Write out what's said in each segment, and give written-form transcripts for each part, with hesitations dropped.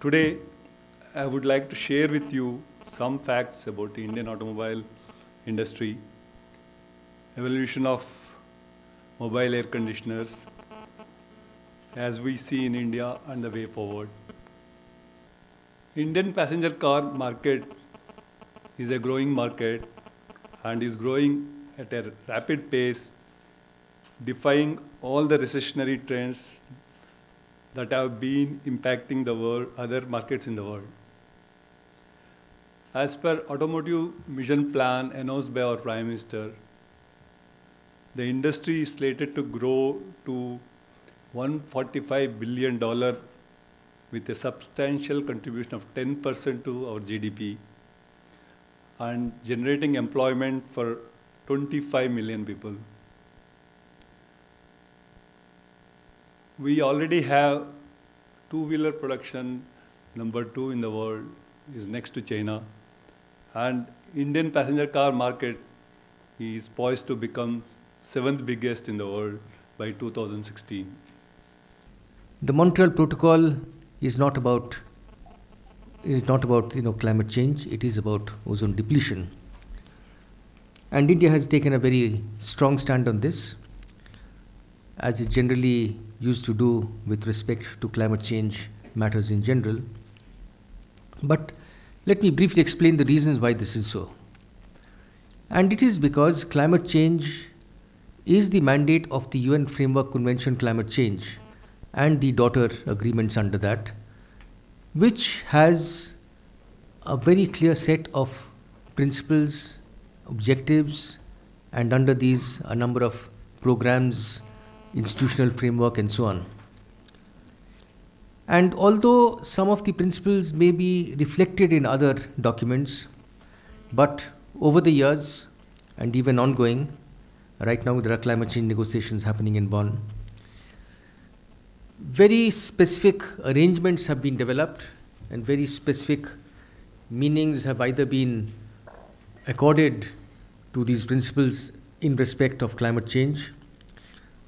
Today, I would like to share with you some facts about the Indian automobile industry, evolution of mobile air conditioners as we see in India and the way forward. Indian passenger car market is a growing market and is growing at a rapid pace, defying all the recessionary trends that have been impacting the world, other markets in the world. As per Automotive Mission Plan announced by our Prime Minister, the industry is slated to grow to $145 billion with a substantial contribution of 10% to our GDP and generating employment for 25 million people. We already have two-wheeler production number 2 in the world, is next to China, and Indian passenger car market is poised to become 7th biggest in the world by 2016. The Montreal Protocol is not about climate change. It is about ozone depletion, and India has taken a very strong stand on this, as it generally used to do with respect to climate change matters in general. But let me briefly explain the reasons why this is so. And it is because climate change is the mandate of the UN Framework Convention Climate Change and the daughter agreements under that, which has a very clear set of principles, objectives, and under these a number of programs, institutional framework, and so on. And although some of the principles may be reflected in other documents, but over the years and even ongoing, right now there are climate change negotiations happening in Bonn, very specific arrangements have been developed and very specific meanings have either been accorded to these principles in respect of climate change,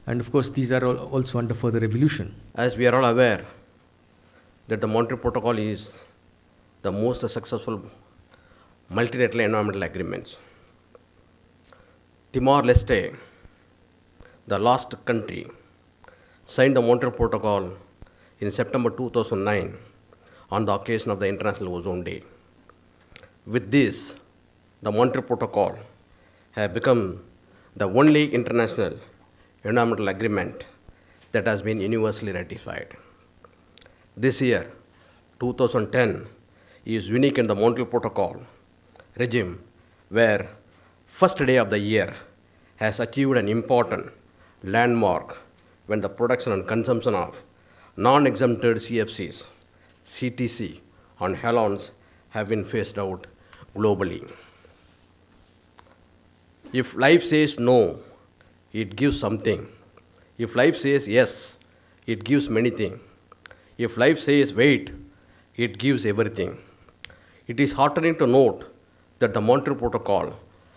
and of course these are also under further evolution. As we are all aware that the Montreal Protocol is the most successful multilateral environmental agreements. Timor-Leste, the last country, signed the Montreal Protocol in September 2009 on the occasion of the International Ozone Day. With this, the Montreal Protocol has become the only international environmental agreement that has been universally ratified. This year, 2010, is unique in the Montreal Protocol regime, where first day of the year has achieved an important landmark when the production and consumption of non-exempted CFCs, CTC, and halogens have been phased out globally. If life says no, it gives something. If life says yes, it gives many things. If life says wait, it gives everything. It is heartening to note that the Montreal Protocol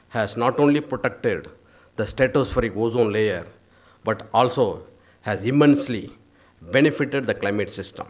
has not only protected the stratospheric ozone layer, but also has immensely benefited the climate system.